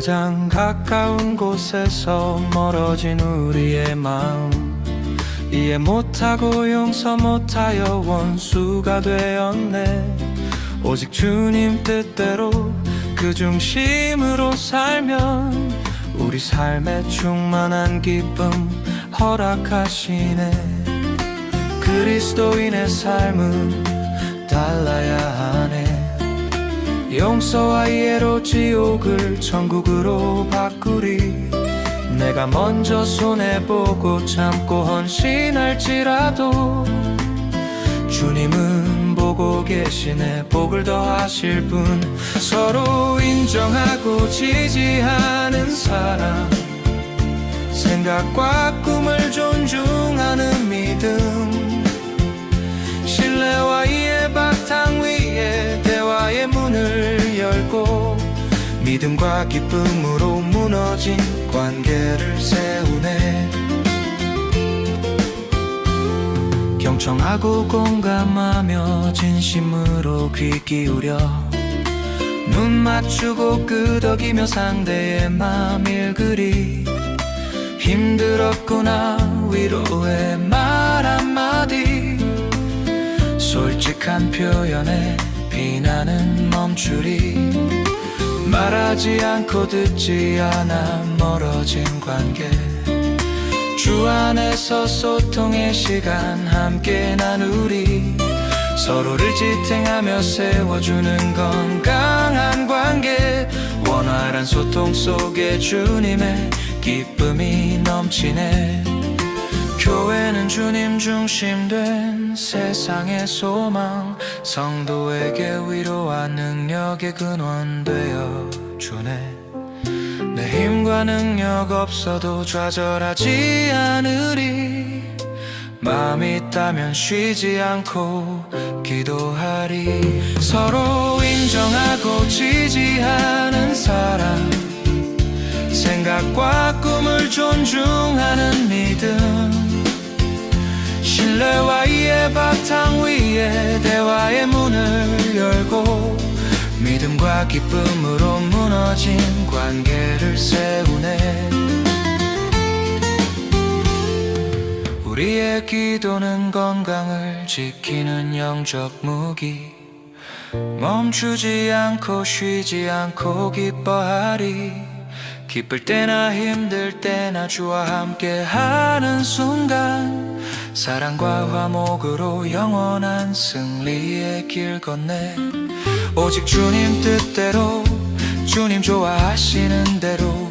가장 가까운 곳에서 멀어진 우리의 마음, 이해 못하고 용서 못하여 원수가 되었네. 오직 주님 뜻대로 그 중심으로 살면 우리 삶에 충만한 기쁨 허락하시네. 그리스도인의 삶은 달라야 하네. 용서와 이해로 지옥을 천국으로 바꾸리. 내가 먼저 손해보고 참고 헌신할지라도 주님은 보고 계시네. 복을 더하실 분. 서로 인정하고 지지하는 사람, 생각과 꿈을 존중하는 믿음, 신뢰와 이해 바탕 위에 대화의 문을 열고 믿음과 기쁨으로 무너진 관계를 세우네. 경청하고 공감하며 진심으로 귀 기울여 눈 맞추고 끄덕이며 상대의 맘 읽으리. 힘들었구나 위로의 말 한마디, 솔직한 표현에 비난은 멈추리. 말하지 않고 듣지 않아 멀어진 관계, 주 안에서 소통의 시간 함께 나누리. 서로를 지탱하며 세워주는 건강한 관계, 원활한 소통 속에 주님의 기쁨이 넘치네. 교회는 주님 중심된 세상의 소망, 성도에게 위로와 능력의 근원 되어 주네. 내 힘과 능력 없어도 좌절하지 않으리. 마음이 있다면 쉬지 않고 기도하리. 서로 인정하고 지지하는 사람, 생각과 꿈을 존중하는 믿음, 신뢰와 이해 바탕 위에 대화의 문을 열고 믿음과 기쁨으로 무너진 관계를 세우네. 우리의 기도는 건강을 지키는 영적 무기, 멈추지 않고 쉬지 않고 기뻐하리. 기쁠 때나 힘들 때나 주와 함께하는 순간, 사랑과 화목으로 영원한 승리의 길 건네. 오직 주님 뜻대로 주님 좋아하시는 대로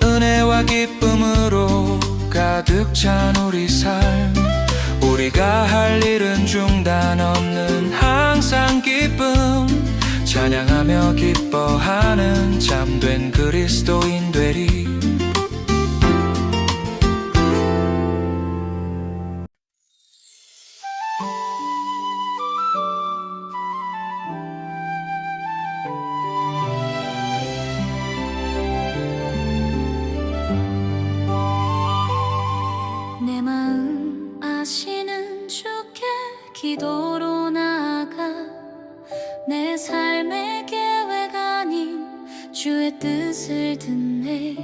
은혜와 기쁨으로 가득 찬 우리 삶, 우리가 할 일은 중단 없는 항상 기쁨, 찬양하며 기뻐하는 참된 그리스도인 되리. 내 마음 아시는 주께 기도로 나아가, 내 삶의 계획 아닌 주의 뜻을 듣네.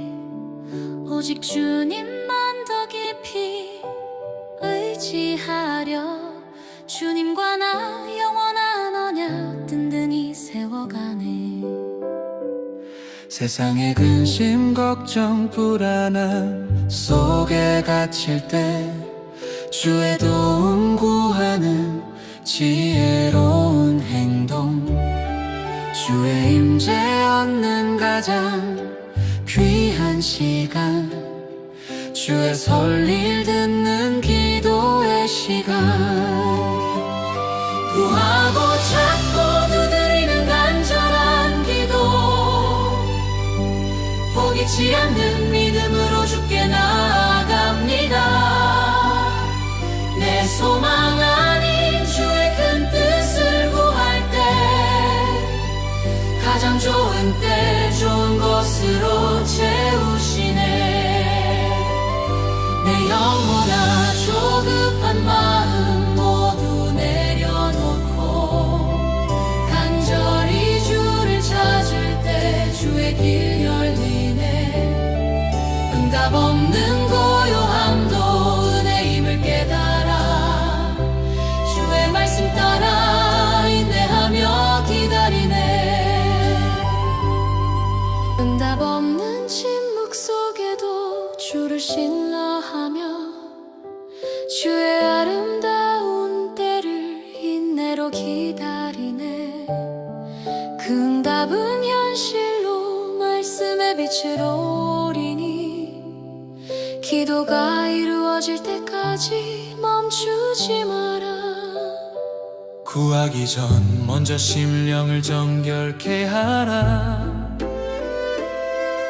오직 주님만 더 깊이 의지하려 주님과 나 영원한 언약 든든히 세워가네. 세상의 근심 걱정 불안함 속에 갇힐 때 주의 도움 구하는 지혜로운 행동, 주의 임재 얻는 가장 귀한 시간, 주의 설릴 듣는 기도의 시간. 구하고 찾고 두드리는 간절한 기도, 포기치 않는 믿음으로 주께 나아갑니다. 내 소망 아닌 주의 큰 뜻을 구할 때, 가장 좋은 때 좋은 것으로 채우시네. 내 영혼아 조급한 마음 모두 내려놓고 간절히 주를 찾을 때 주의 길 신러하며 주의 아름다운 때를 인내로 기다리네. 그 응답은 현실로 말씀의 빛을 오리니 기도가 이루어질 때까지 멈추지 마라. 구하기 전 먼저 심령을 정결케 하라.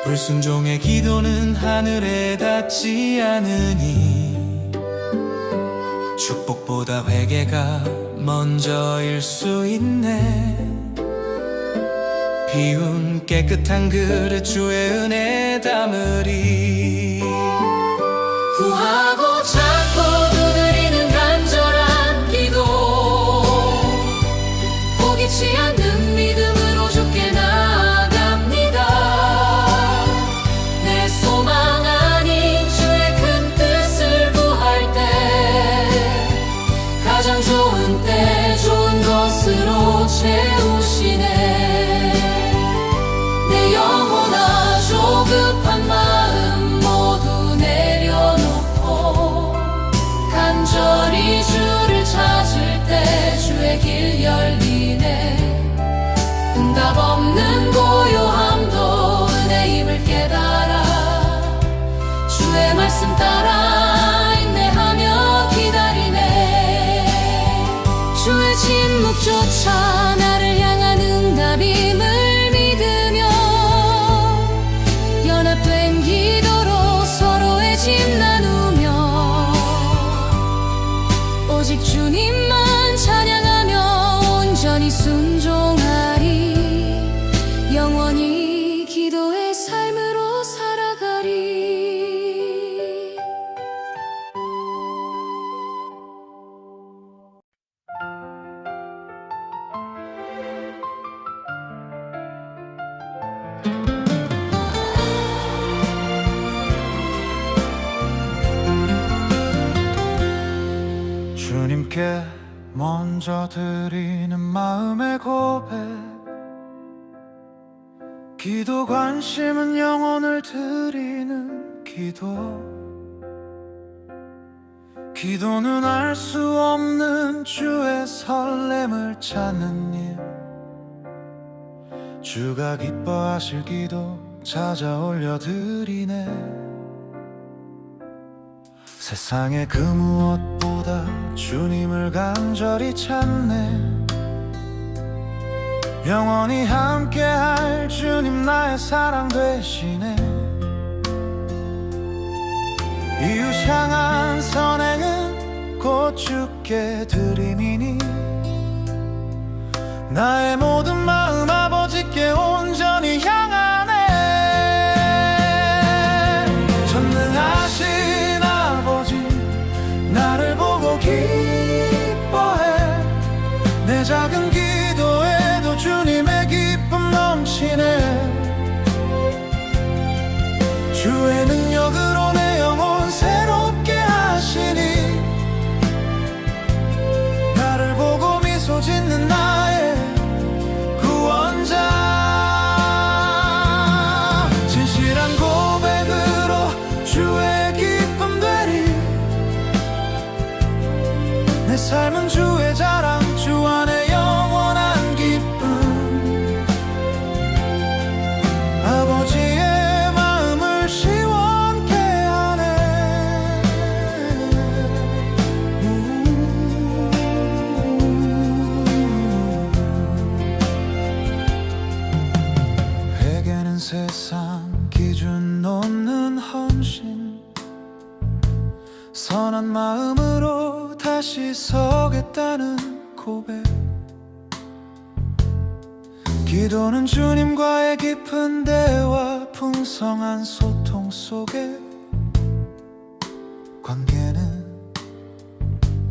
불순종의 기도는 하늘에 닿지 않으니 축복보다 회개가 먼저일 수 있네. 비운 깨끗한 그릇 주의 은혜 담으리. 구하고 찾고 두드리는 간절한 기도, 포기치 않는 믿음으로 주께 나아갑니다. 내 소망 아닌 주의 큰 뜻을 구할 때 가장 좋은 때 좋은 것으로 채우시네. 내 영혼아 조급한 마음 모두 내려놓고 간절히 주를 찾을 때 주의 길 열리네. 응답 없는 고요함도 은혜임을 깨달아 주의 말씀 따라 인내하며 기다리네. 주의 침묵조차 나를 향한 응답임을 믿으며 연합된 기도로 서로의 짐 나누며 오직 주님만 찬양하며 온전히 순종하리. 영원히 기도의 삶으로 살아가리. 주님께 먼저 드리는 마음의 고백, 기도 관심은 영혼을 드리는 기도. 기도는 알 수 없는 주의 설렘을 찾는 일. 주가 기뻐하실 기도 찾아 올려드리네. 세상의 그 무엇보다 주님을 간절히 찾네. 영원히 함께할 주님 나의 사랑 되시네. 이웃 향한 선행은 곧 주께 드림이니 나의 모든 마음 아버지께 온전히 향하네. 전능하신 아버지 나를 보고 기뻐해. 내 작은 기도에도 주님의 기쁨 넘치네. 주의 능력으로 내 영혼 새롭게 하시니 나를 보고 미소 짓는 나의 구원자. 진실한 고백으로 주의 기쁨 되리. 내 삶은 주의 자랑, 주 안에 영원한 기쁨. 아버지의 마음을 시원케 하네. 회개는 세상 기준 넘는 헌신. 선한 마음으로 다시 서겠다는 고백. 기도는 주님과의 깊은 대화, 풍성한 소통 속에 관계는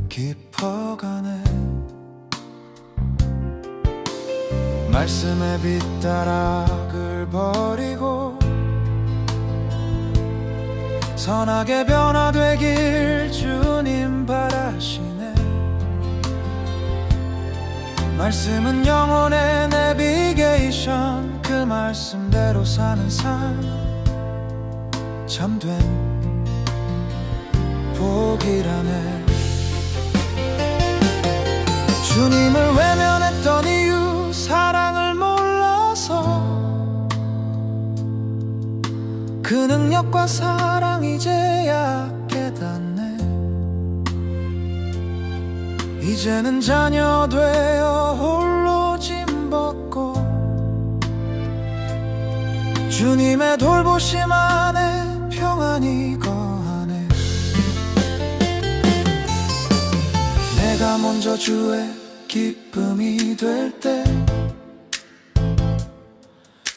깊어가네. 말씀의 빛다락을 버리고 선하게 변화되길 주님 바라시네. 말씀은 영혼의 내비게이션. 그 말씀대로 사는 삶 참된 기억이라네. 주님을 외면했던 이유 사랑을 몰라서. 그 능력과 사랑 이제야 깨닫네. 이제는 자녀 되어 홀로 짐 벗고 주님의 돌보심 안에 평안히 거하네. 내가 먼저 주의 기쁨이 될 때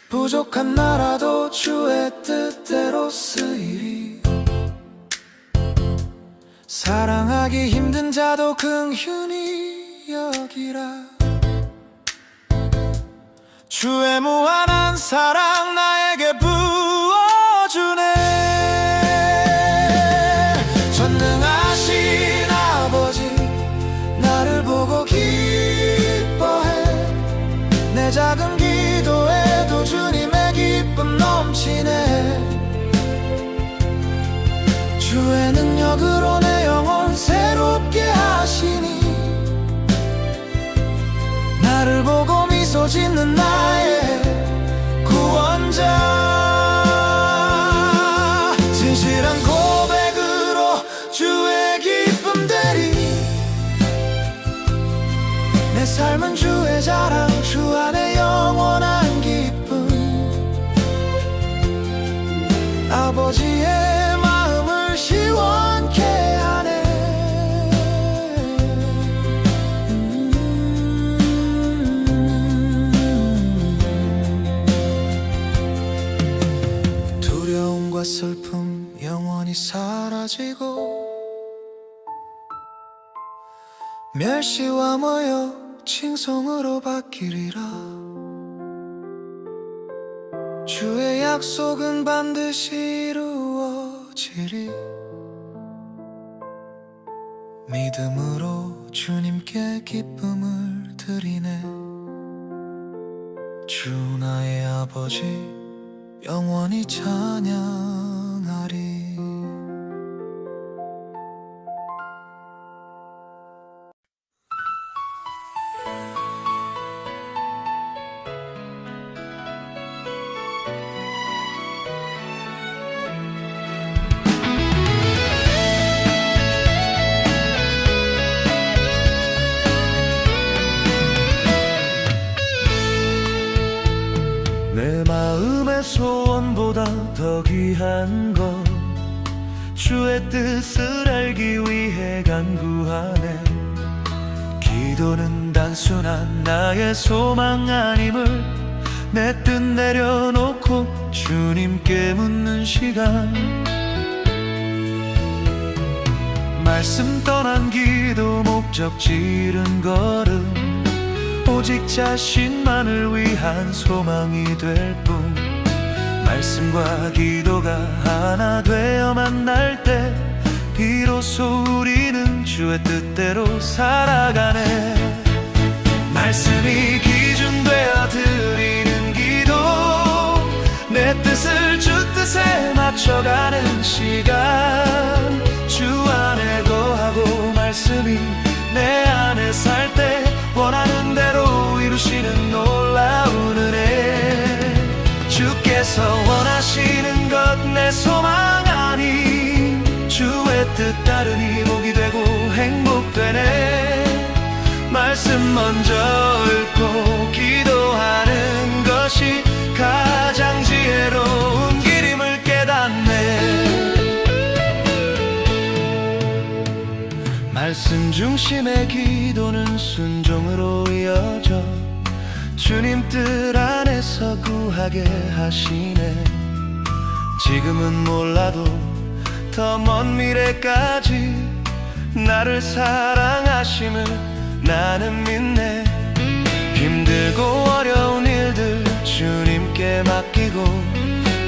부족한 나라도 주의 뜻대로 쓰이리. 사랑하기 힘든 자도 긍휼히 여기라. 주의 무한한 사랑 나에게 부어주네. 전능하신 아버지 나를 보고 기뻐해. 내 작은 기도에도 주님의 기쁨 넘치네. 주의 능력으로 내 영혼 새롭게 하시니 나를 보고 미소 짓는 나의 구원자. 진실한 고백으로 주의 기쁨 되리. 내 삶은 주의 자랑, 주 안에 영원한 기쁨. 아버지의 마음을 시원케 하네. 두려움과 슬픔 영원히 사라지고 멸시와 모욕 칭송으로 바뀌리라. 주의 약속은 반드시 이루어지리. 믿음으로 주님께 기쁨을 드리네. 주 나의 아버지 영원히 찬양하리. 내 마음의 소원보다 더 귀한 것 주의 뜻을 알기 위해 간구하네. 기도는 단순한 나의 소망 아님을 내 뜻 내려놓고 주님께 묻는 시간. 말씀 떠난 기도 목적지 잃은 걸음 오직 자신만을 위한 소망이 될 뿐. 말씀과 기도가 하나 되어 만날 때 비로소 우리는 주의 뜻대로 살아가네. 말씀이 기준 되어 드리는 기도, 내 뜻을 주 뜻에 맞춰가는 시간. 주 안에 거하고 말씀이 내 안에 살 때 원하는 대로 이루시는 놀라운 은혜. 주께서 원하시는 것 내 소망 아닌 주의 뜻 따르니 복이 되고 행복되네. 말씀 먼저 읽고 기도하는 것이 가장 지혜로운 길임을 깨닫네. 말씀 중심의 기도는 순종으로 이어져 주님 뜻 안에서 구하게 하시네. 지금은 몰라도 더 먼 미래까지 나를 사랑하심을 나는 믿네. 힘들고 어려운 일들 주님께 맡기고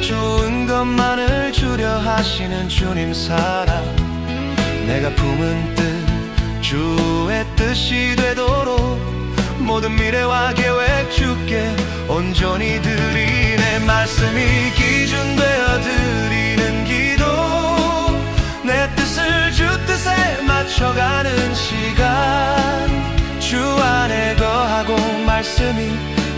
좋은 것만을 주려 하시는 주님 사랑. 내가 품은 뜻 주의 뜻이 되도록 모든 미래와 계획 주께 온전히 드리네. 말씀이 기준 되어 드리는 기도, 내 뜻을 주 뜻에 말씀이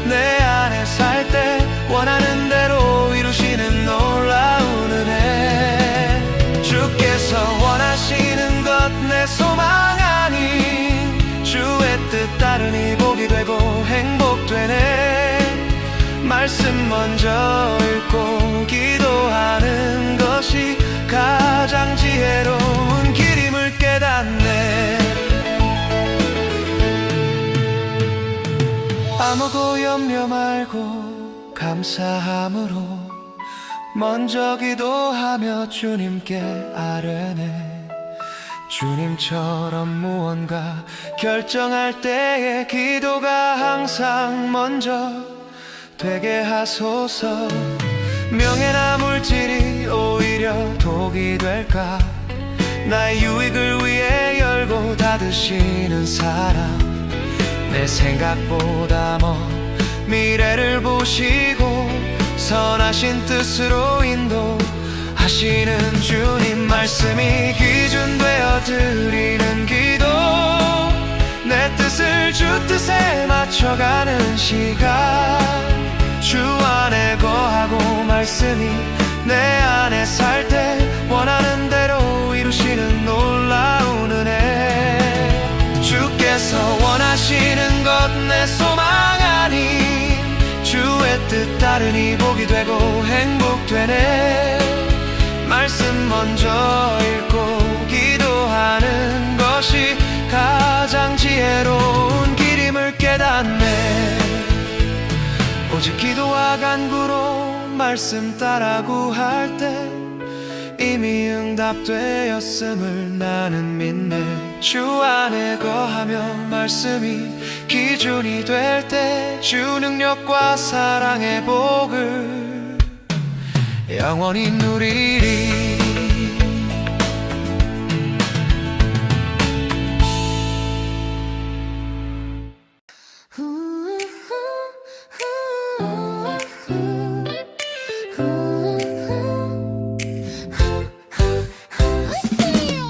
내 안에 살 때 원하는 대로 이루시는 놀라운 은혜. 주께서 원하시는 것 내 소망 아닌 주의 뜻 따르니 복이 되고 행복되네. 말씀 먼저 읽고 기도하는 것이 가장 지혜로운 길임을 깨닫네. 아무도 염려 말고 감사함으로 먼저 기도하며 주님께 아뢰네. 주님처럼 무언가 결정할 때에 기도가 항상 먼저 되게 하소서. 명예나 물질이 오히려 독이 될까? 나의 유익을 위해 열고 닫으시는 사람, 내 생각보다 미래를 보시고 선하신 뜻으로 인도하시는 주님 말씀이 기준 되어 드리는 기도, 내 뜻을 주 뜻에 맞춰가는 시간. 주 안에 거하고 말씀이 내 안에 살 때 원하는 대로 이루시는 놀라운 은혜. 주께서 원하시는 것 내 소망 아닌 주의 뜻 따르니 복이 되고 행복되네. 말씀 먼저 읽고 기도하는 것이 가장 지혜로운 길임을 깨닫네. 오직 기도와 간구로 말씀 따라 구할 때 이미 응답되었음을 나는 믿네. 주 안에 거하며 말씀이 기준이 될 때 주 능력과 사랑의 복을 영원히 누리리.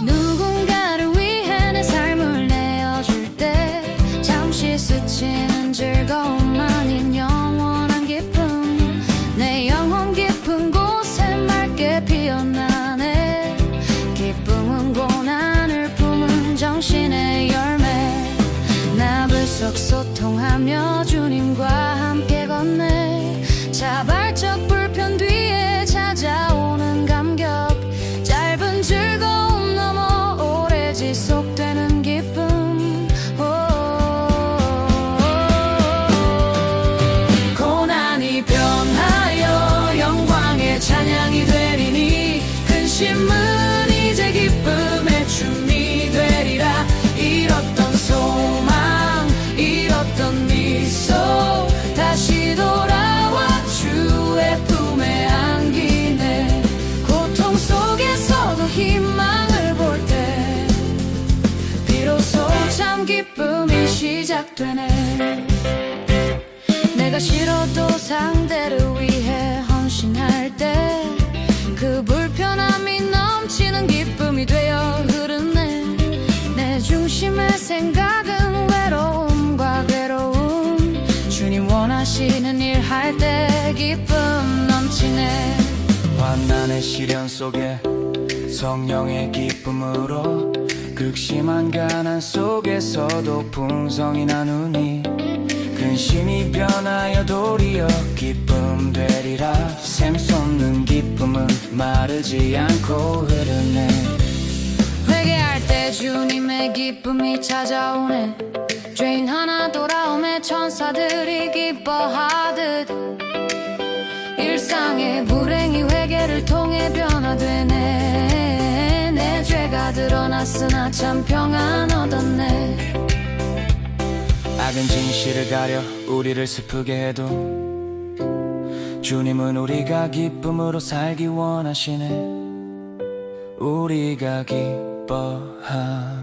누군가를 위해 내 삶을 내어줄 때 잠시 스치는 즐거움 아닌 영원한 기쁨. 내 영혼 깊은 곳에 맑게 피어나네. 기쁨은 고난을 품은 정신의 열매. 나 불속 소통하며 주님과 함께 걷네. 자발적 불편 뒤에 찾아오는 감격, 짧은 즐거움 넘어 오래 지속되는 기쁨. 고난이 변하여 영광의 찬양이 되리니 근심은 이제 기쁨의 춤이 되리라. 잃었던 소망, 잃었던 미소 다시 돌아와 주의 품에 안기네. 고통 속에서도 희망을 볼 때 비로소 참 기쁨이 시작되네. 내가 싫어도 상대를 위해 헌신할 때 그 불편함이 넘치는 기쁨이 되어 흐르네. 내 중심의 생각은 외로움과 괴로움. 주님 원하시는 일 할 때 기쁨 넘치네. 환난의 시련 속에 성령의 기쁨으로 극심한 가난 속에서도 풍성이 나누니 근심이 변하여 도리어 기쁨 되리라. 샘솟는 기쁨은 마르지 않고 흐르네. 회개할 때 주님의 기쁨이 찾아오네. 죄인 하나 돌아오매 천사들이 기뻐하듯 일상의 불행이 회개를 통해 변화되네. 내 죄가 드러났으나 참 평안 얻었네. 악은 진실을 가려 우리를 슬프게 해도 주님은 우리가 기쁨으로 살기 원하시네. 우리가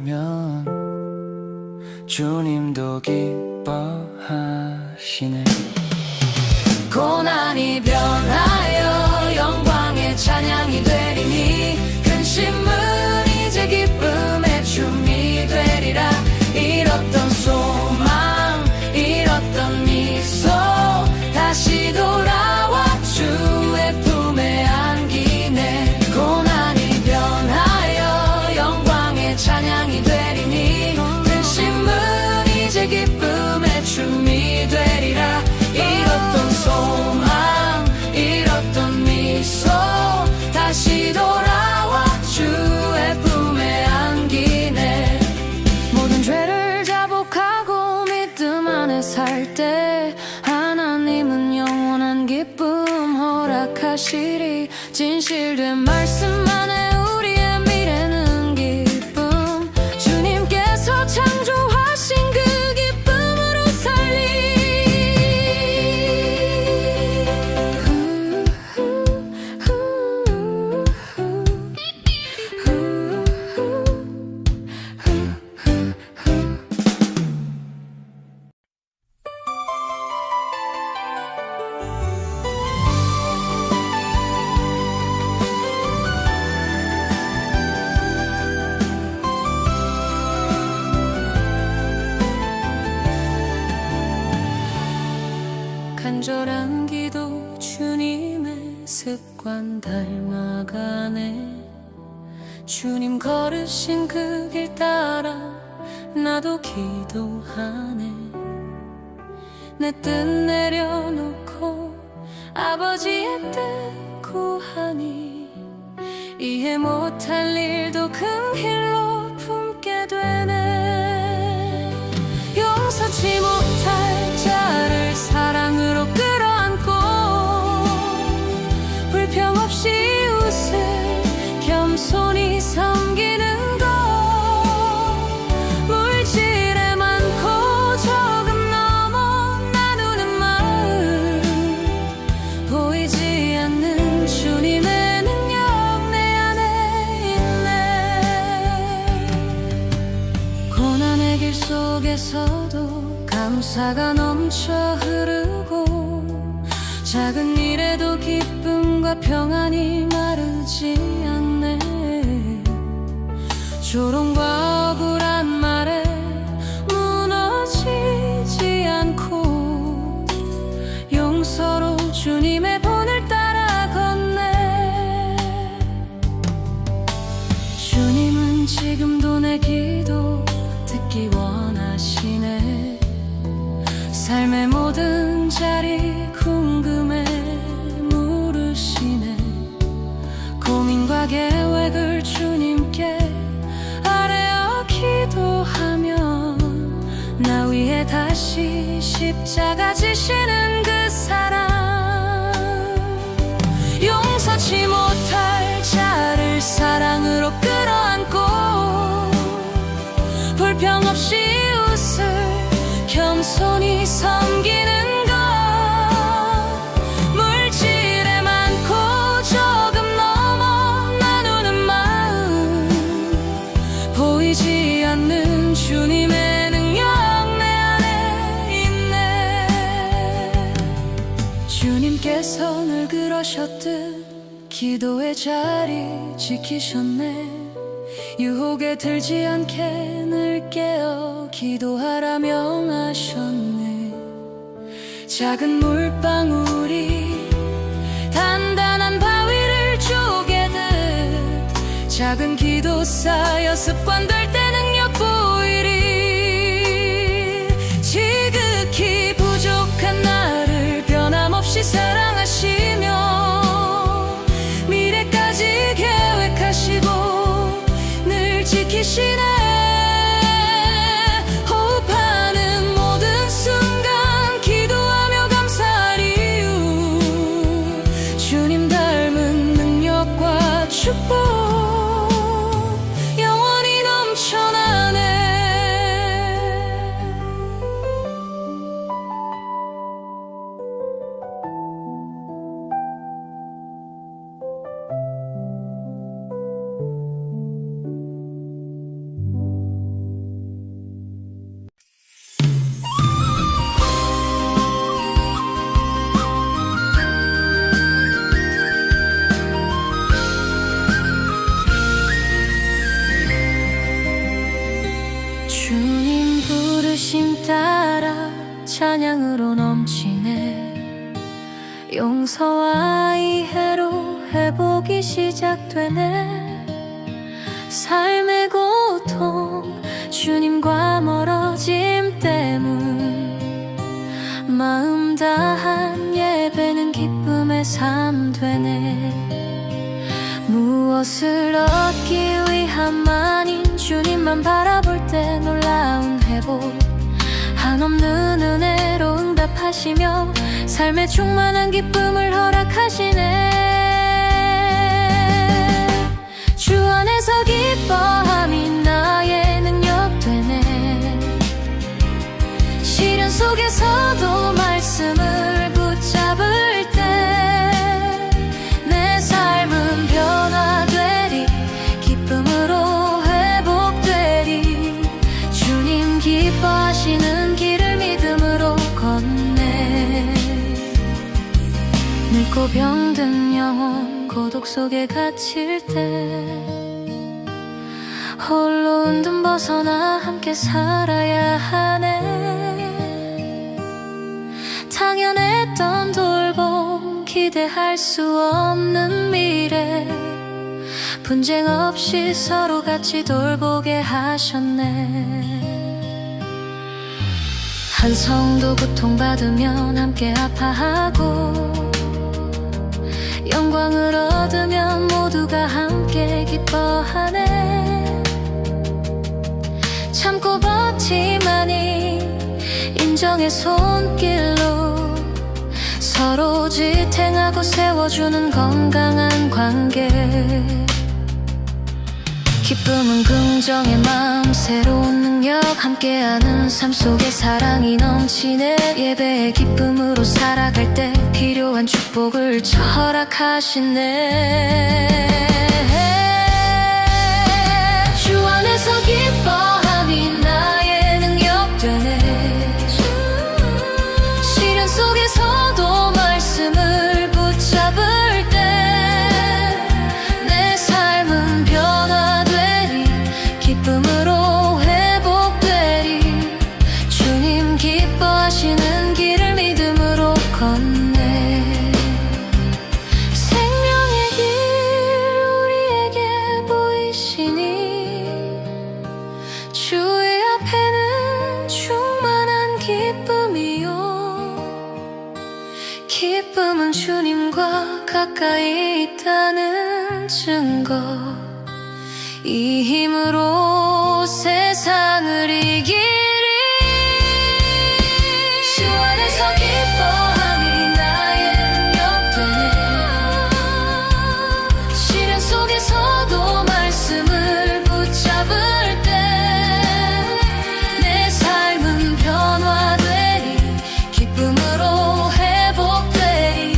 기뻐하면 주님도 기뻐하시네. 고난이 변하여 영광의 찬양이 되리니 근심은 이제 기쁨의 춤이 되리라. 잃었던 소망, 잃었던 사실이 진실된 말씀만에 우리의 미래는 기쁨. 주님께서 창조하신 그 기쁨으로 살리. 간절한 기도 주님의 습관 닮아가네. 주님 걸으신 그 길 따라 나도 기도하네. 내 뜻 내려놓고 아버지의 뜻 구하니 이해 못할 일도 큰 길로 품게 되네. 용서치 못할 자를 사랑으로 끌어안고 불평 없이 웃을 겸손히 섬기는 것. 물질에 많고 적음 넘어 나누는 마음. 보이지 않는 주님의 능력 내 안에 있네. 고난의 길 속에서도 감사가 넘쳐 흐르고 작은 일에도 기쁨과 평안이 마르지 않네. 조롱과 억울한 말에 무너지지 않고 용서로 주님의 본을 따라 걷네. 주님은 지금도 내 기도 듣기 원하시네. 삶의 모든 자리 궁금해 물으시네. 고민과 계획을 주님께 아뢰어 기도하면 나 위해 다시 십자가 지시는 그 사랑. 용서치 못할 자를 사랑으로 끌어안고 불평 없이 웃을 겸손히 섬기는 것. 물질에 많고 적음 넘어 나누는 마음. 보이지 않는 주님의 능력 내 안에 있네. 주님께서 늘 그러셨듯 기도의 자리 지키셨네. 유혹에 들지 않게 늘 깨어 기도하라 명하셨네. 작은 물방울이 단단한 바위를 쪼개듯 작은 기도 쌓여 습관될 때 능력 보이리. 지극히 부족한 나를 변함없이 사랑하시며 미래까지 계획하시고 지키시네. 호흡하는 모든 순간 기도하며 감사할 이유. 주님 닮은 능력과 축복 영원히 넘쳐나네. 주님 부르심 따라 찬양으로 넘치네. 용서와 이해로 회복이 시작되네. 삶의 고통 주님과 멀어짐 때문 마음 다한 예배는 기쁨의 삶 되네. 무엇을 얻기 위함만인 주님만 바라볼 때 놀라운 회복. 한없는 은혜로 응답하시 하시며 삶에 충만한 기쁨을 허락하시네. 주 안에서 기뻐함이 나의 능력 되네. 시련 속에서도 말씀을 붙잡을 때 내 삶은 변화되리, 기쁨으로 회복되리. 주님 기뻐하시는 길을 믿음으로 걷네. 늙고 병든 영혼 고독 속에 갇힐 때 홀로 은둔 벗어나 함께 살아야 하네. 당연했던 돌봄, 기대할 수 없는 미래, 분쟁 없이 서로 같이 돌보게 하셨네. 한 성도 고통받으면 함께 아파하고 영광을 얻으면 모두가 함께 기뻐하네. 참고 버티만이 인정의 손길로 서로 지탱하고 세워주는 건강한 관계. 기쁨은 긍정의 마음, 새로운 능력, 함께하는 삶 속에 사랑이 넘치네. 예배의 기쁨으로 살아갈 때 필요한 축복을 허락하시네. 주 안에서 기뻐함이 나의 능력 되네. 시련 속에서도 말씀을 붙잡을 때 내 삶은 변화되리, 기쁨으로 회복되리. 주님 기뻐하시는 길을 믿음으로 걷네. 생명의 길 우리에게 보이시니 주의 앞에는 충만한 기쁨이요. 기쁨은 주님과 가까이 있다는 증거. 이 힘으로 세상을 이기리. 주 안에서 기뻐함이 나의 능력 되네. 시련 속에서도 말씀을 붙잡을 때 내 삶은 변화되리, 기쁨으로 회복되리.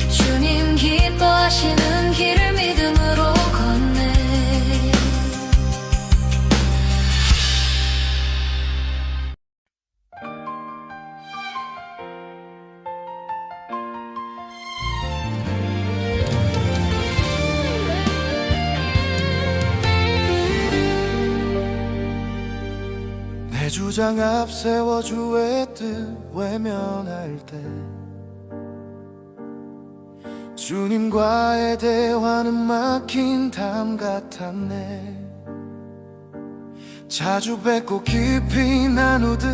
주님 기뻐하시는 길을 믿음으로 걷네. 내 주장 앞세워 주의 뜻 외면할 때 주님과의 대화는 막힌 담 같았네. 자주 뵙고 깊이 나누듯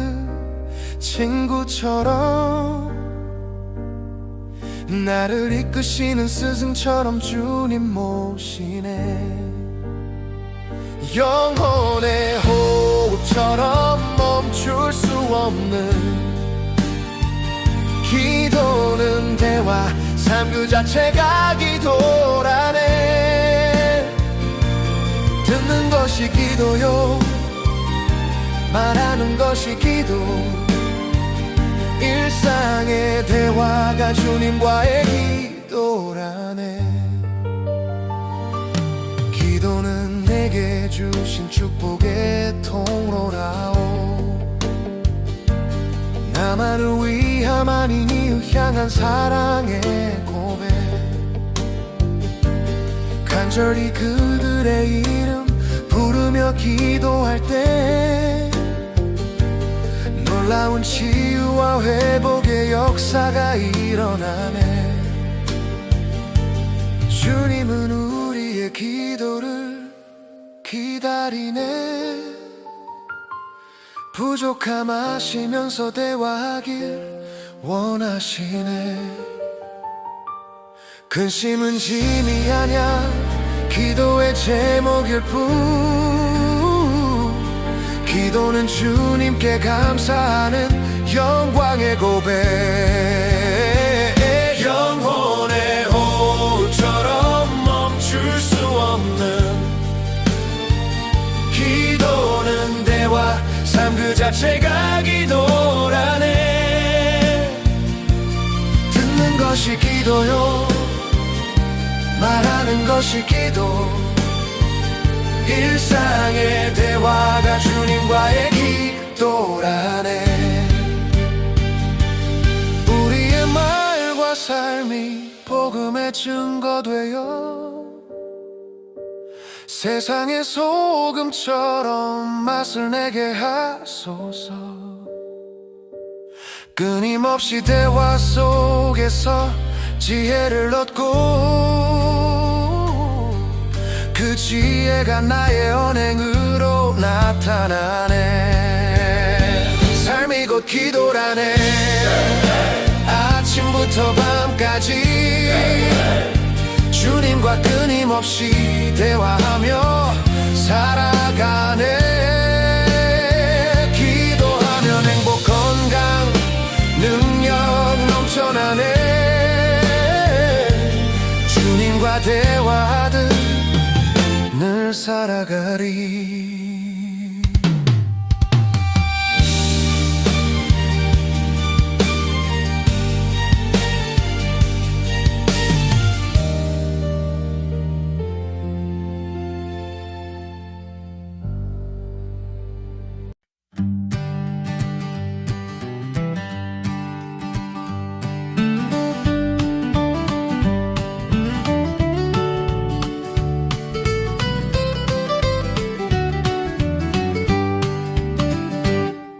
친구처럼 나를 이끄시는 스승처럼 주님 모시네. 영혼의 호흡처럼 멈출 수 없는 기도는 대화, 삶 그 자체가 기도라네. 듣는 것이 기도요, 말하는 것이 기도. 일상의 대화가 주님과의 기도라네. 기도는 내게 주신 축복의 통로라오. 나만을 위함 아닌 이유 향한 사랑의 고백. 간절히 그들의 이름 부르며 기도할 때 놀라운 치유와 회복의 역사가 일어나네. 주님은 우리의 기도를 기다리네. 부족함 아시면서 대화하길 원하시네. 근심은 짐이 아냐, 기도의 제목일 뿐. 기도는 주님께 감사하는 영광의 고백 영혼의 호흡처럼 멈출 수 없는 기도는 대화 삶 그 자체가 기도라네 듣는 것이 기도요 말하는 것이 기도 일상의 대화가 주님과의 기도라네 우리의 말과 삶이 복음의 증거되어 세상의 소금처럼 맛을 내게 하소서 끊임없이 대화 속에서 지혜를 얻고 그 지혜가 나의 언행으로 나타나네 삶이 곧 기도라네 아침부터 밤까지 주님과 끊임없이 대화하며 살아가네 기도하면 행복 건강 능력 넘쳐나네 주님과 대화하듯 늘 살아가리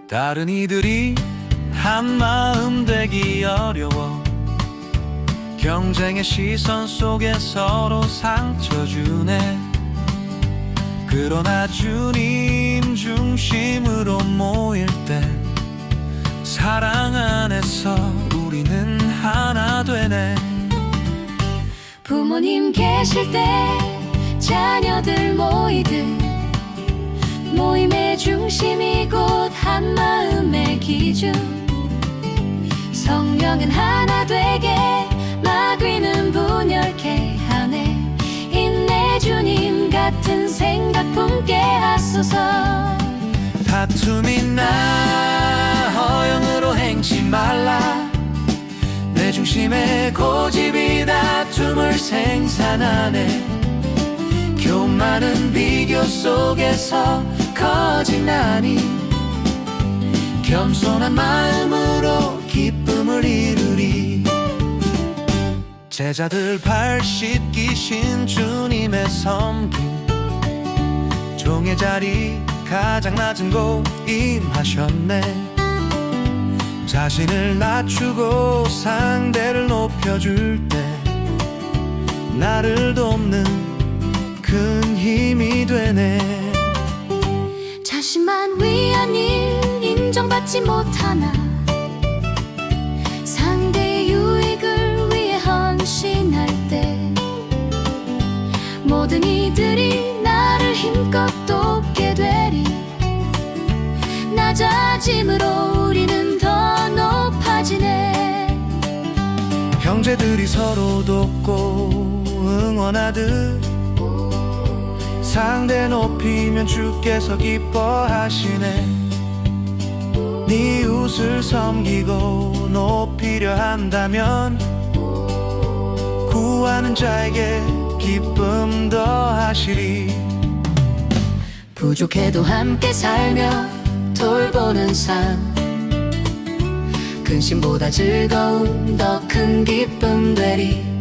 다른 이들이 한마음 되기 어려워 경쟁의 시선 속에 서로 상처 주네 그러나 주님 중심으로 모일 때 사랑 안에서 우리는 하나 되네 부모님 계실 때 자녀들 모이듯 모임의 중심이 곧 한마음의 기준 성령은 하나 되게 마귀는 분열케 하네 인내 주님 같은 생각 품게 하소서 다툼이나 허영으로 행치 말라 내 중심에 고집이 다툼을 생산하네 교만은 비교 속에서 거짓나니 겸손한 마음으로 기쁨을 이루리 제자들 발 씻기신 주님의 섬김 종의 자리 가장 낮은 곳 임하셨네 자신을 낮추고 상대를 높여줄 때 나를 돕는 큰 힘이 되네 자신만 위한 일 인정받지 못하나 상대의 유익을 위해 헌신할 때 모든 이들이 나를 힘껏 돕게 되리 낮아짐으로 우리는 더 높아지네 형제들이 서로 돕고 응원하듯 상대 높이면 주께서 기뻐하시네 네 이웃을 섬기고 높이려 한다면 구하는 자에게 기쁨 더하시리 부족해도 함께 살며 돌보는 삶 근심보다 즐거운 더 큰 기쁨 되리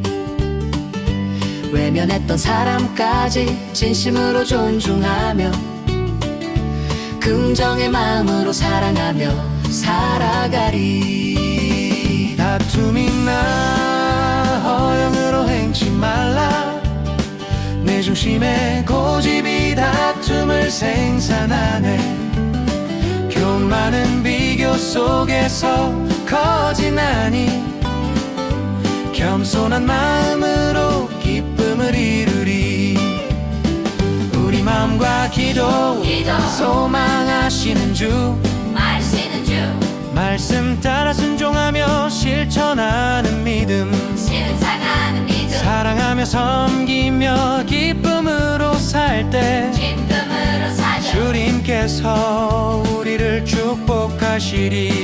외면했던 사람까지 진심으로 존중하며 긍정의 마음으로 사랑하며 살아가리 다툼이나 허영으로 행치 말라 내 중심에 고집이 다툼을 생산하네 교만은 비교 속에서 거짓나니 겸손한 마음으로 기쁨을 이루리 우리 마음과 기도 소망하시는 주 말씀 따라 순종하며 실천하는 믿음, 사랑하며 섬기며 기쁨으로 살 때 주님께서 우리를 축복하시리.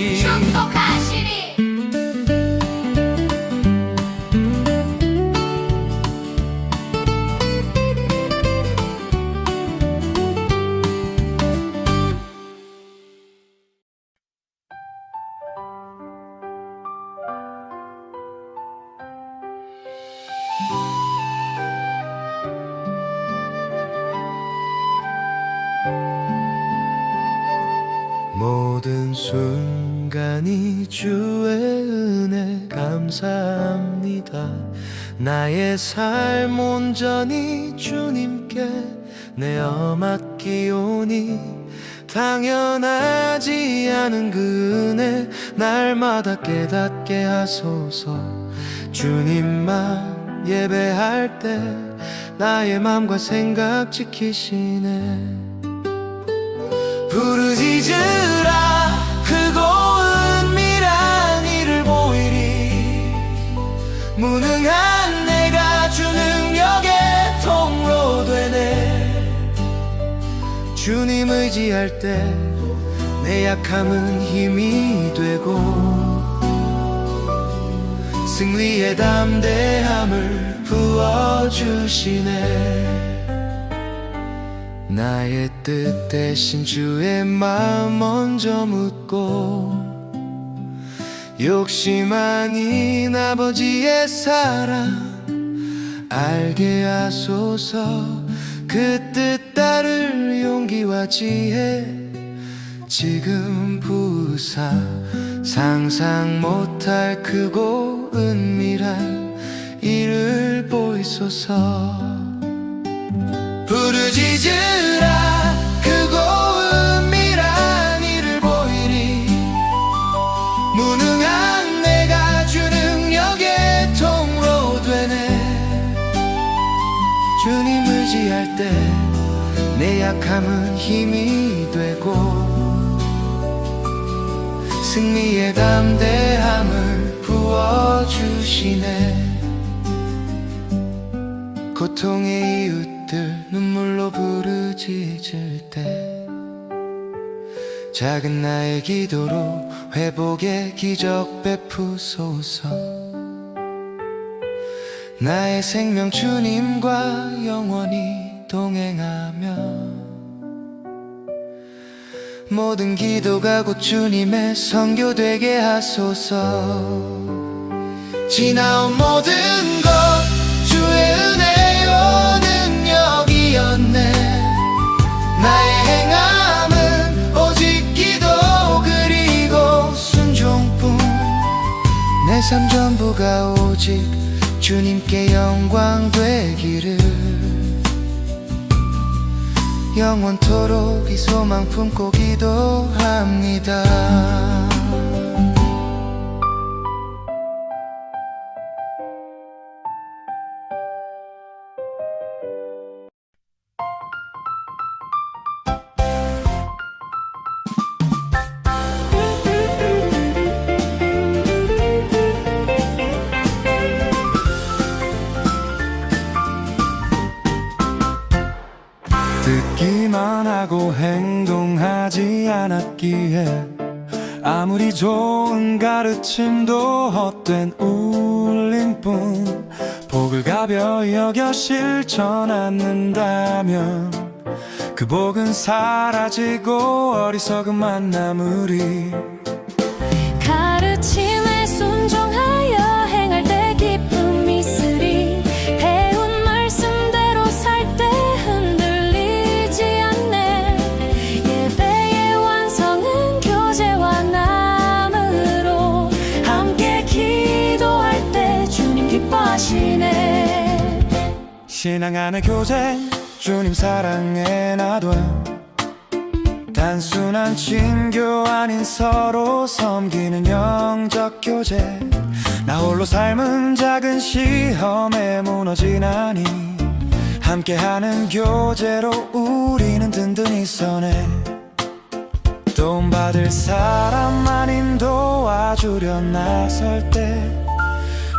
모든 순간이 주의 은혜 감사합니다. 나의 삶 온전히 주님께 내어 맡기오니 당연하지 않은 그 은혜 날마다 깨닫게 하소서. 주님만 예배할 때 나의 맘과 생각 지키시네. 부르짖으라 크고 은밀한 이를 보이리. 무능한 내가 주 능력의 통로 되네. 주님 의지할 때 내 약함은 힘이 되고 승리의 담대함을 부어주시네. 나의 뜻 대신 주의 마음 먼저 묻고 욕심 아닌 아버지의 사랑 알게 하소서. 그 뜻 따를 용기와 지혜 지금 부사 상상 못할 크고 은밀한 일을 보이소서. 부르짖으라 크고 은밀한 일을 보이리. 무능한 내가 주 능력의 통로 되네. 주님 의지할 때 내 약함은 힘이 되고 승리의 담대함을 부어주시네. 고통의 이웃들 눈물로 부르짖을 때 작은 나의 기도로 회복의 기적 베푸소서. 나의 생명 주님과 영원히 동행하며 모든 기도가 곧 주님의 선교 되게 하소서. 지나온 모든 것 주의 은혜요 능력이었네. 나의 행함은 오직 기도 그리고 순종뿐. 내 삶 전부가 오직 주님께 영광 되기를 영원토록 이 소망 품고 기도합니다. 듣기만 하고 행동하지 않았기에 아무리 좋은 가르침도 헛된 울림뿐. 복을 가벼이 여겨 실천 않는다면 그 복은 사라지고 어리석음만 남으리. 가르침에 순종하여 행할 때 기쁨이 있으리. 배운 말씀대로 살 때 흔들리지 않네. 예배의 완성은 교제와 남으로 함께 기도할 때 주님 기뻐하시네. 신앙 안의 교제 주님 사랑에 나도 단순한 친교 아닌 서로 섬기는 영적 교제. 나 홀로 삶은 작은 시험에 무너지나니 함께하는 교제로 우리는 든든히 서네. 도움받을 사람만 인도와주려 나설 때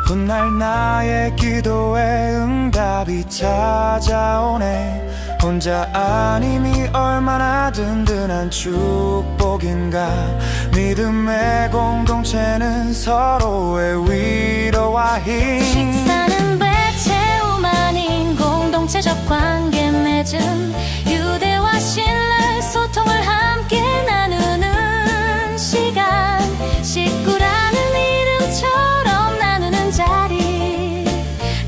훗날 나의 기도에 응답이 찾아오네. 혼자 아님이 얼마나 든든한 축복인가. 믿음의 공동체는 서로의 위로와 힘. 식사는 배채움 아닌 공동체적 관계 맺음. 유대와 신뢰 소통을 함께 나누는 시간. 식구라는 이름처럼 나누는 자리.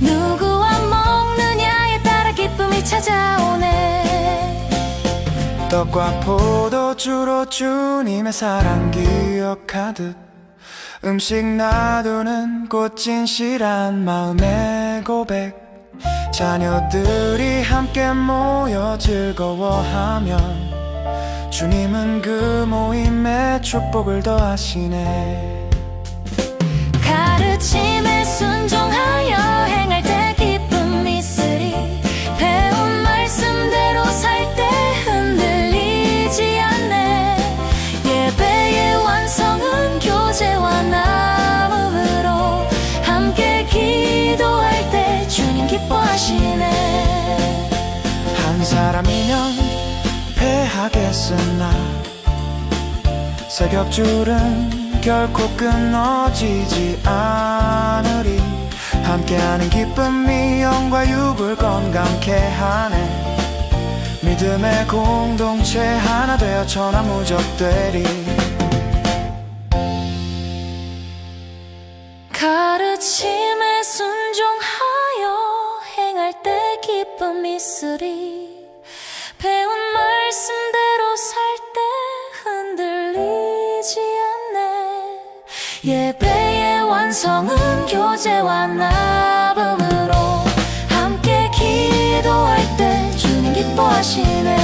누구와 먹느냐에 따라 기쁨이 찾아오네. 떡과 포도주로 주님의 사랑 기억하듯 음식 놔두는 꽃 진실한 마음의 고백. 자녀들이 함께 모여 즐거워하면 주님은 그 모임에 축복을 더하시네. 가르침에 순종하여 행할 때 기쁨 있으리. 배운 말씀대로 살 때 흔들리지 않네. 예배의 완성은 교제와 나눔으로 함께 기도할 때 주님 기뻐하시네. 한 사람이면 패하겠으나 새 겹줄은 결코 끊어지지 않으리. 함께하는 기쁨이 영과 육을 건강케 하네. 믿음의 공동체 하나 되어 천하무적되리. 가르침에 순종하여 행할 때 기쁨 있으리. 배운 말씀대로 살 때 흔들리지 않네. 예배의 완성은 교제와 나눔으로 함께 기도할 때 주님 기뻐하시네.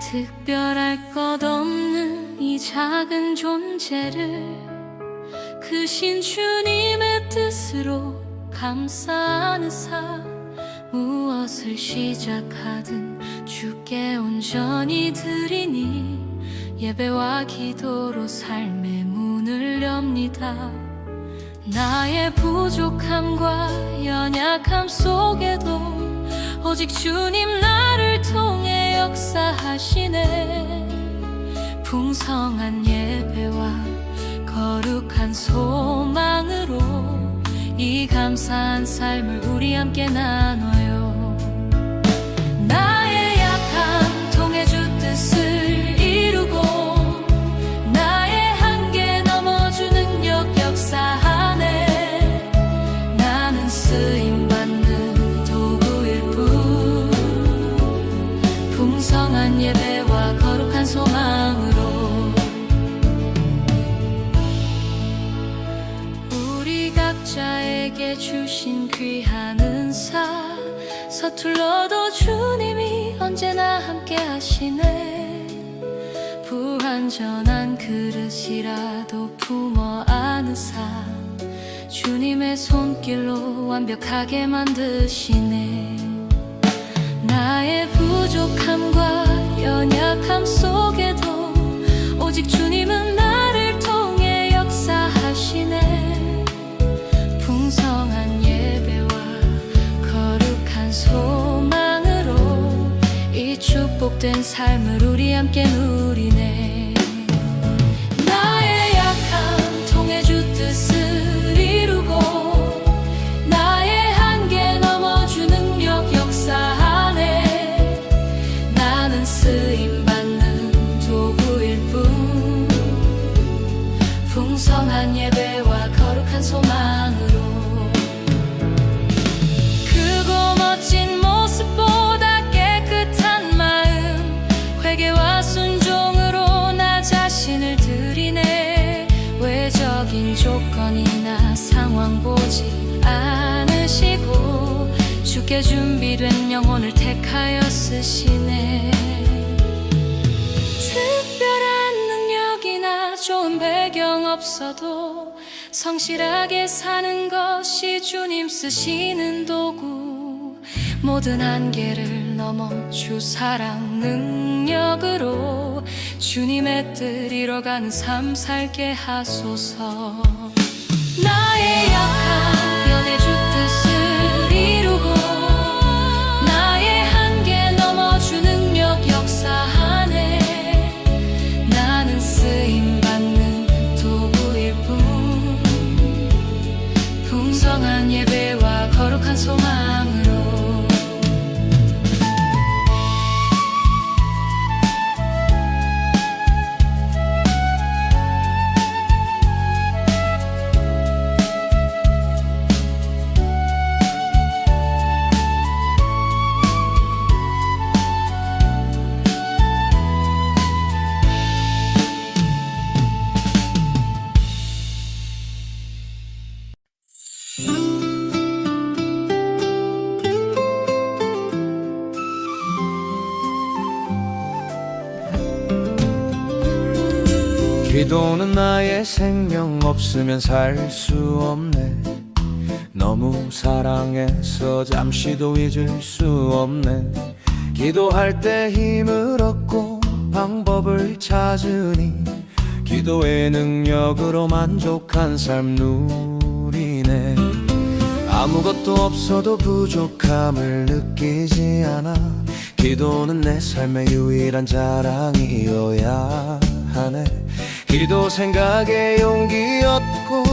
특별할 것 없는 이 작은 존재를 크신 주님의 뜻으로 감싸안으사 무엇을 시작하든 주께 온전히 드리니 예배와 기도로 삶의 문을 엽니다. 나의 부족함과 연약함 속에도 오직 주님 나를 통해 역사하시네. 풍성한 예배와 거룩한 소망으로 이 감사한 삶을 우리 함께 나눠요. 나의 약함 통해 주 뜻을 이루고 나의 한계 넘어 주 능력 역사하네. 나는 쓰임받는 도구일 뿐 풍성한 예배와 거룩한 소망으로 우리 각자에게 주신 귀한 은사 서툴러도 주님이 언제나 함께 하시네. 불완전한 그릇이라도 품어 안으사 주님의 손길로 완벽하게 만드시네. 나의 부족함과 연약함 속에도 오직 주님은 나를 통해 역사하시네. 풍성한 예배와 거룩한 소망으로 이 축복된 삶을 우리 함께 누리네. 나의 약함 통해 주 뜻을 이루고 나의 한계 넘어 주 능력 역사하네. 나는 쓰임받는 도구일 뿐 풍성한 예배와 거룩한 소망으로 크고 멋진 모습보다 깨끗한 마음 회개와 순종으로 나 자신을 드리네. 외적인 이긴 조건이나 상황 보지 않으시고 죽게 준비된 영혼을 택하여 쓰시네. 특별한 능력이나 좋은 배경 없어도 성실하게 사는 것이 주님 쓰시는 도구. 모든 한계를 넘어 주 사랑 능력으로 주님의 뜻 이뤄가는 삶 살게 하소서. 나의 약한 연애 주 뜻을 이루고 나의 한계 넘어 주 능력 역사하네. 나는 쓰임받는 도구일 뿐 풍성한 예배와 거룩한 소망으로 기도는 나의 생명 없으면 살 수 없네. 너무 사랑해서 잠시도 잊을 수 없네. 기도할 때 힘을 얻고 방법을 찾으니 기도의 능력으로 만족한 삶 누리네. 아무것도 없어도 부족함을 느끼지 않아. 기도는 내 삶의 유일한 자랑이어야 하네. 기도 생각에 용기 얻고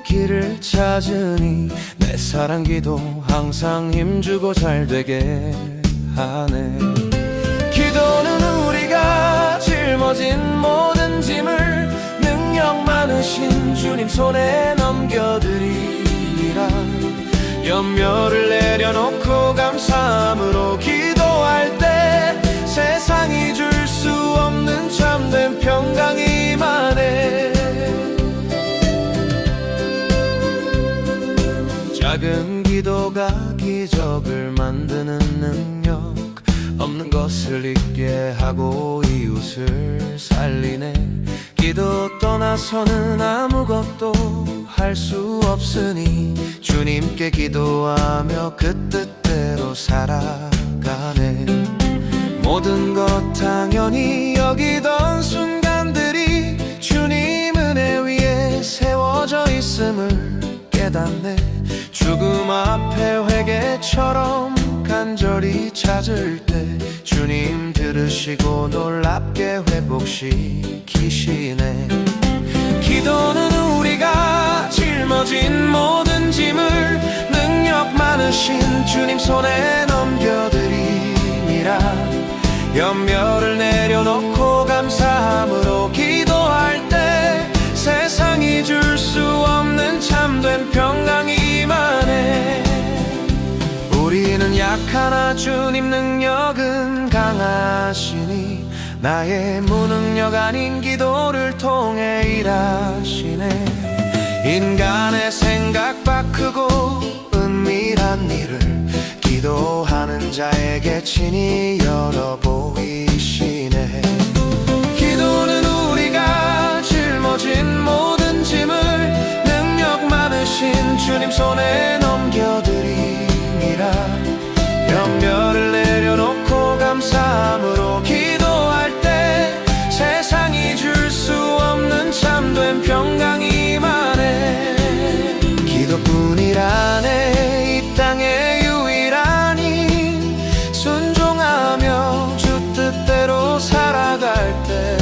길을 찾으니 내 사랑 기도 항상 힘주고 잘되게 하네. 기도는 우리가 짊어진 모든 짐을 능력 많으신 주님 손에 넘겨드리리라. 염려를 내려놓고 감사함으로 기도할 때 세상이 줄 수 없는 참된 평강이 임하네. 작은 기도가 기적을 만드는 능력, 없는 것을 있게 하고 이웃을 살리네. 기도 떠나서는 아무것도 할 수 없으니 주님께 기도하며 그 뜻대로 살아가네. 모든 것 당연히 여기던 순간들이 주님 은혜 위에 세워져 있음을 깨닫네. 죽음 앞에 회개처럼 간절히 찾을 때 주님 들으시고 놀랍게 회복시키시네. 기도는 우리가 짊어진 모든 짐을 능력 많으신 주님 손에 넘겨드리니라. 염려를 내려놓고 감사함으로 기도할 때 세상이 줄 수 없는 참된 평강이 임하네. 우리는 약하나 주님 능력은 강하시니 나의 무능력 아닌 기도를 통해 일하시네. 인간의 생각 바꾸고 은밀한 일을 기도하는 자에게 친히 열어보이시네. 기도는 우리가 짊어진 모든 짐을 능력 많으신 주님 손에 넘겨드리니라. 염려를 내려놓고 감사함으로 기도할 때 세상이 줄 수 없는 참된 평강이 임하네. 기도뿐이라네. 이 땅의 유일한 힘 순종하며 주 뜻대로 살아갈 때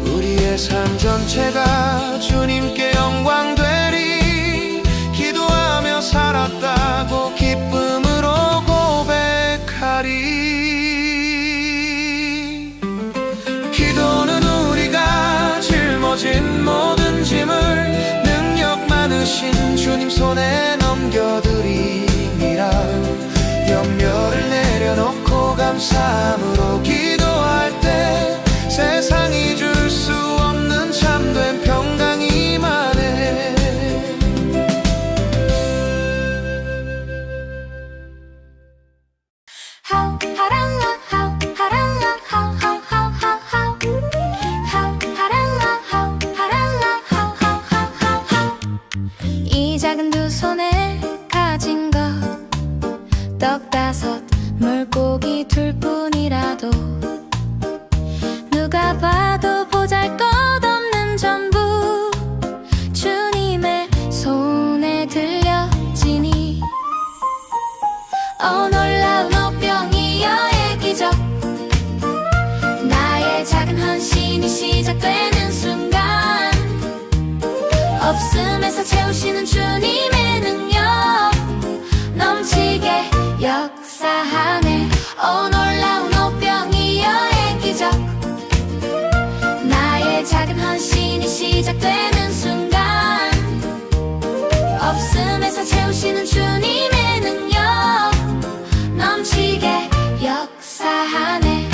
우리의 삶 전체가 주님께 영광 되리. 기도하며 살았다고 기쁨으로 고백하리. 기도는 우리가 짊어진 모든 짐을 능력 많으신 주님 손에 넘겨드리니라. 염려를 내려놓고 감사함으로 기도할 때 세상이 줄 수 없는 참된 평강이 임하네. 작은 두 손에 가진 것 떡 5, 물고기 2뿐이라도 누가 봐도 보잘것없는 전부 주님의 손에 들려지니 놀라운 오병이어의 기적 나의 작은 헌신이 시작되는 순간 없음에서 채우시는 주님의 능력 넘치게 역사하네. 놀라운 오병이어의 기적 나의 작은 헌신이 시작되는 순간 없음에서 채우시는 주님의 능력 넘치게 역사하네.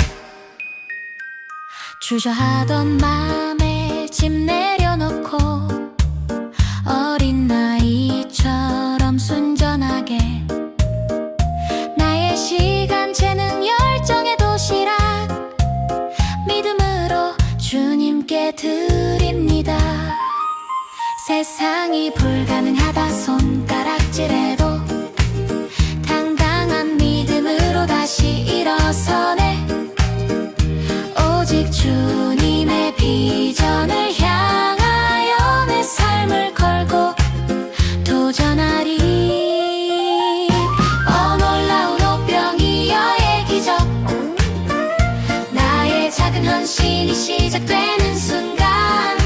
주저하던 맘에 짐 내려놓고 어린 나이처럼 순전하게 나의 시간 재능 열정의 도시락 믿음으로 주님께 드립니다. 세상이 불가능하다 손가락질해도 당당한 믿음으로 다시 일어서네. 오직 주님의 비전을 향하여 내 삶을 걸고 도전하리. 놀라운 오병이어의 기적 나의 작은 헌신이 시작되는 순간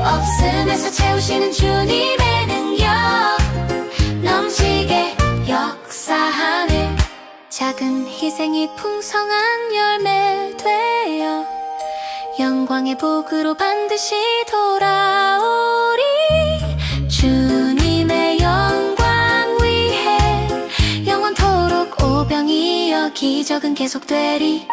없음에서 채우시는 주님의 능력 넘치게 역사하네. 작은 희생이 풍성한 열매 되어 영광의 복으로 반드시 돌아오리. 주님의 영광 위해 영원토록 오병이어 기적은 계속되리.